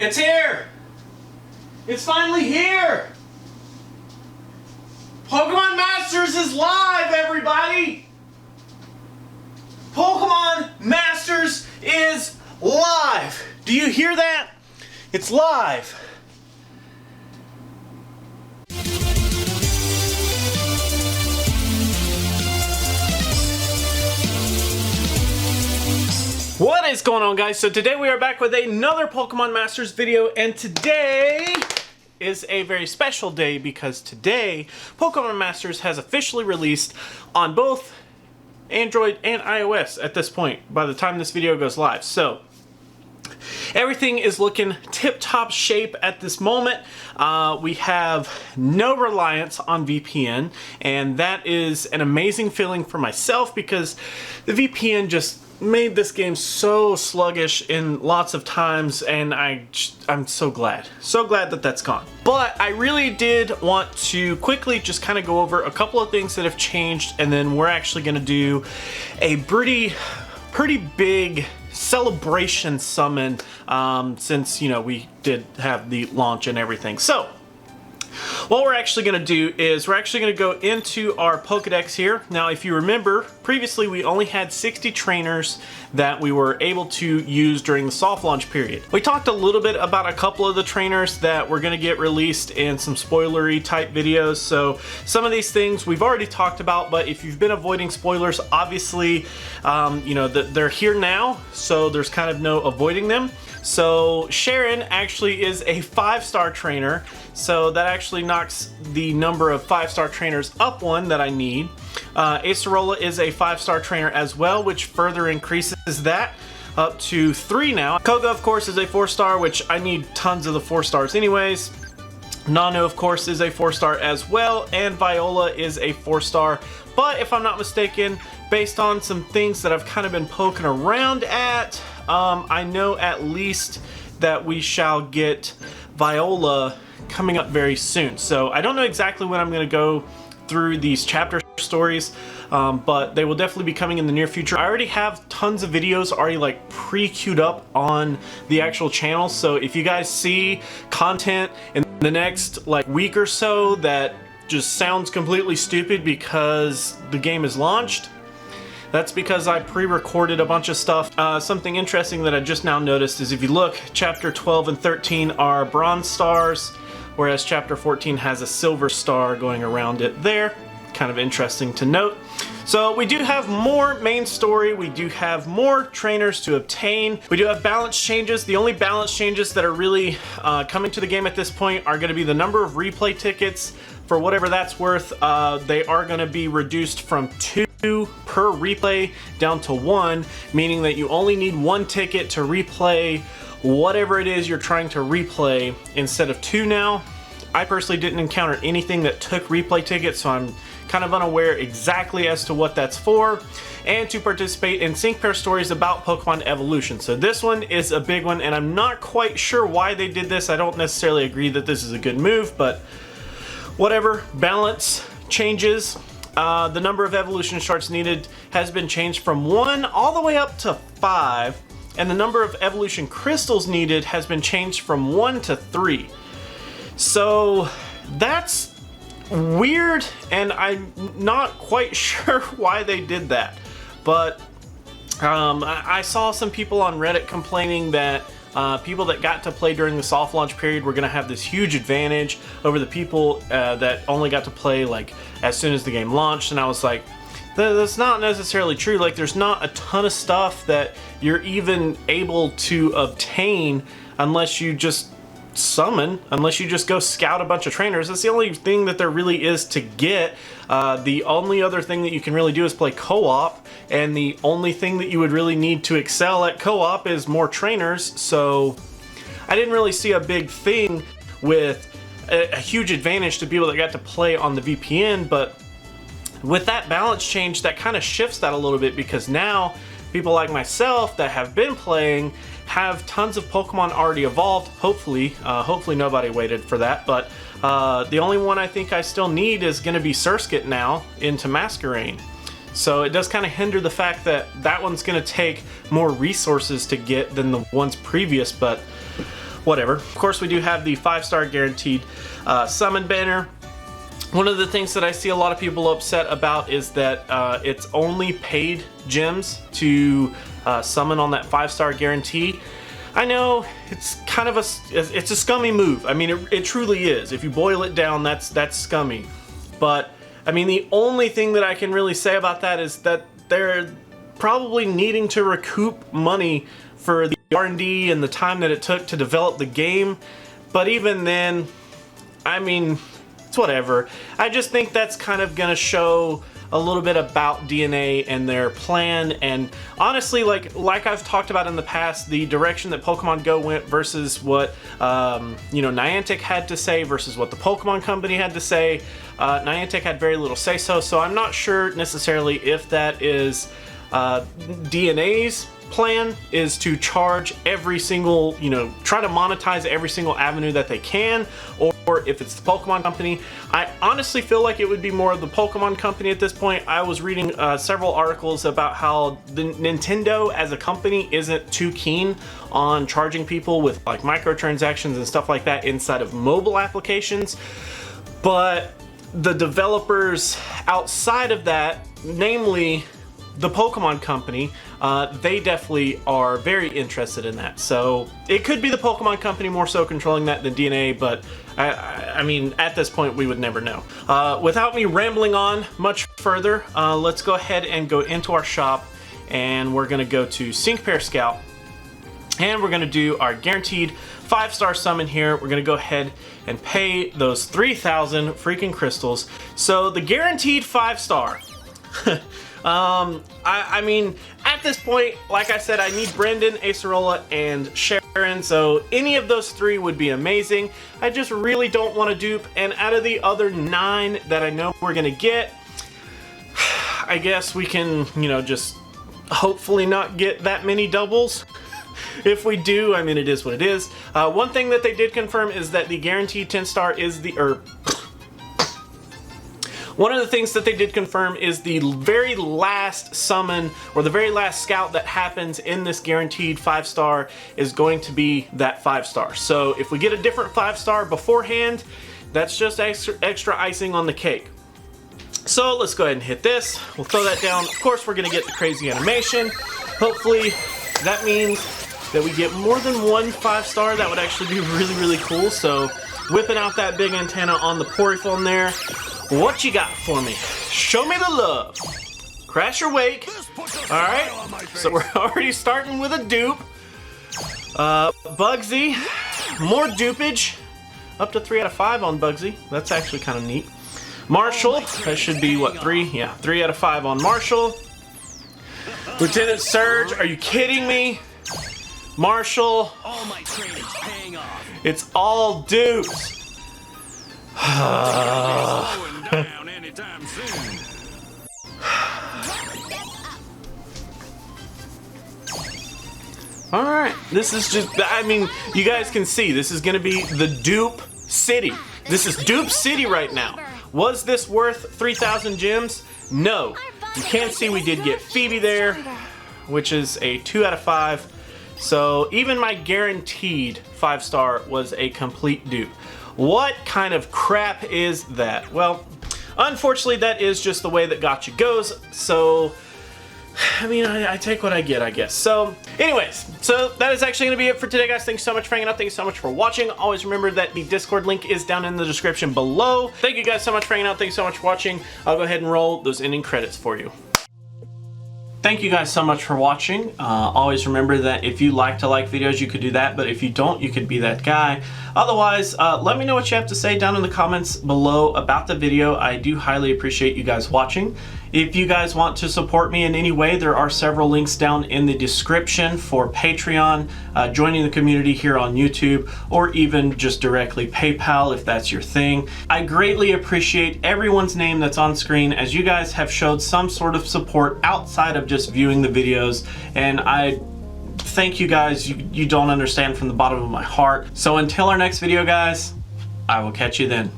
It's here! It's finally here! Pokémon Masters is live, everybody! Pokémon Masters is live! Do you hear that? It's live! What is going on, guys? So today we are back with another Pokémon Masters video, and today is a very special day because today Pokémon Masters has officially released on both Android and iOS at this point by the time this video goes live. So everything is looking tip-top shape at this moment. We have no reliance on VPN, and that is an amazing feeling for myself because the VPN just made this game so sluggish in lots of times, and I'm so glad that that's gone. But I really did want to quickly just kind of go over a couple of things that have changed, and then we're actually going to do a pretty big celebration summon since, you know, we did have the launch and everything. So what we're actually going to do is we're actually going to go into our Pokedex here. Now, if you remember, previously we only had 60 trainers that we were able to use during the soft launch period. We talked a little bit about a couple of the trainers that were going to get released in some spoilery type videos. So some of these things we've already talked about, but if you've been avoiding spoilers, obviously, you know, they're here now, so there's kind of no avoiding them. So Sharon actually is a 5-star trainer, so that actually knocks the number of 5-star trainers up one that I need. Acerola is a 5-star trainer as well, which further increases that up to 3 now. Koga, of course, is a 4-star, which I need tons of the 4-stars anyways. Nanu, of course, is a 4-star as well, and Viola is a 4-star. But if I'm not mistaken, based on some things that I've kind of been poking around at, I know at least that we shall get Viola coming up very soon. So I don't know exactly when I'm going to go through these chapter stories, but they will definitely be coming in the near future. I already have tons of videos already like pre-queued up on the actual channel, so if you guys see content in the next like week or so that just sounds completely stupid because the game is launched, that's because I pre-recorded a bunch of stuff. Something interesting that I just now noticed is if you look, chapter 12 and 13 are bronze stars, whereas chapter 14 has a silver star going around it there. Kind of interesting to note. So we do have more main story, we do have more trainers to obtain, we do have balance changes. The only balance changes that are really coming to the game at this point are going to be the number of replay tickets. For whatever that's worth, they are going to be reduced from 2 per replay down to 1, meaning that you only need 1 ticket to replay whatever it is you're trying to replay instead of 2 now. I personally didn't encounter anything that took replay tickets, so I'm kind of unaware exactly as to what that's for. And to participate in sync pair stories about Pokemon evolution. So this one is a big one, and I'm not quite sure why they did this. I don't necessarily agree that this is a good move, but whatever. Balance changes. The number of evolution shards needed has been changed from 1 all the way up to 5, and the number of evolution crystals needed has been changed from 1 to 3. So that's weird, and I'm not quite sure why they did that. But I saw some people on Reddit complaining that people that got to play during the soft launch period were going to have this huge advantage over the people that only got to play like as soon as the game launched, and I was like, that's not necessarily true. Like, there's not a ton of stuff that you're even able to obtain unless you just summon, unless you just go scout a bunch of trainers. That's the only thing that there really is to get. The only other thing that you can really do is play co-op, and the only thing that you would really need to excel at co-op is more trainers. So I didn't really see a big thing with a huge advantage to people that got to play on the VPN, but with that balance change, that kind of shifts that a little bit, because now people like myself that have been playing have tons of Pokemon already evolved. Hopefully nobody waited for that, but the only one I think I still need is going to be Surskit now into Masquerain. So it does kind of hinder the fact that that one's going to take more resources to get than the ones previous, but whatever. Of course, we do have the 5-star guaranteed summon banner. One of the things that I see a lot of people upset about is that it's only paid gems to summon on that 5-star guarantee. I know it's kind of it's a scummy move. I mean, it truly is. If you boil it down, that's scummy. But I mean, the only thing that I can really say about that is that they're probably needing to recoup money for the R&D and the time that it took to develop the game. But even then, I mean, it's whatever. I just think that's kind of gonna show a little bit about DNA and their plan, and honestly, like I've talked about in the past, the direction that Pokemon Go went versus what you know, Niantic had to say versus what the Pokemon Company had to say. Niantic had very little say-so, so I'm not sure necessarily if that is DNA's plan is to charge every single, you know, try to monetize every single avenue that they can, or if it's the Pokemon Company. I honestly feel like it would be more of the Pokemon Company at this point. I was reading several articles about how the Nintendo as a company isn't too keen on charging people with like microtransactions and stuff like that inside of mobile applications, but the developers outside of that, namely the Pokemon Company, they definitely are very interested in that. So it could be the Pokemon Company more so controlling that than DNA, but I mean, at this point, we would never know. Without me rambling on much further, let's go ahead and go into our shop, and we're gonna go to Sync Pair Scout, and we're gonna do our guaranteed 5-star summon here. We're gonna go ahead and pay those 3,000 freaking crystals. So the guaranteed 5-star. I mean, at this point, like I said, I need Brendan, Acerola, and Sharon, so any of those 3 would be amazing. I just really don't want to dupe, and out of the other 9 that I know we're gonna get, I guess we can, you know, just hopefully not get that many doubles. If we do, I mean, it is what it is. One thing that they did confirm is that the guaranteed 10-star is the, one of the things that they did confirm is the very last summon, or the very last scout that happens in this guaranteed 5-star is going to be that 5-star. So if we get a different 5-star beforehand, that's just extra icing on the cake. So let's go ahead and hit this. We'll throw that down. Of course, we're gonna get the crazy animation. Hopefully that means that we get more than one 5-star. That would actually be really, really cool. So whipping out that big antenna on the Poryphone there. What you got for me? Show me the love. Crash or wake. Alright, so we're already starting with a dupe. Bugsy. More dupage. Up to 3 out of 5 on Bugsy. That's actually kind of neat. Marshall. That should be, what, 3? Yeah, 3 out of 5 on Marshall. Lieutenant Surge. Are you kidding me? Marshall. It's all dupes. Alright, this is just, I mean, you guys can see, this is gonna be the dupe city. This is dupe city right now. Was this worth 3,000 gems? No. You can see we did get Phoebe there, which is a 2 out of 5. So even my guaranteed 5-star was a complete dupe. What kind of crap is that? Well, unfortunately, that is just the way that gacha goes. So, I mean, I take what I get, I guess. So, anyways, so that is actually going to be it for today, guys. Thanks so much for hanging out. Thanks so much for watching. Always remember that the Discord link is down in the description below. Thank you guys so much for hanging out. Thanks so much for watching. I'll go ahead and roll those ending credits for you. Thank you guys so much for watching. Always remember that if you like to like videos, you could do that, but if you don't, you could be that guy. Otherwise, let me know what you have to say down in the comments below about the video. I do highly appreciate you guys watching. If you guys want to support me in any way, there are several links down in the description for Patreon, joining the community here on YouTube, or even just directly PayPal if that's your thing. I greatly appreciate everyone's name that's on screen, as you guys have showed some sort of support outside of just viewing the videos, and I thank you guys. You don't understand from the bottom of my heart. So until our next video, guys, I will catch you then.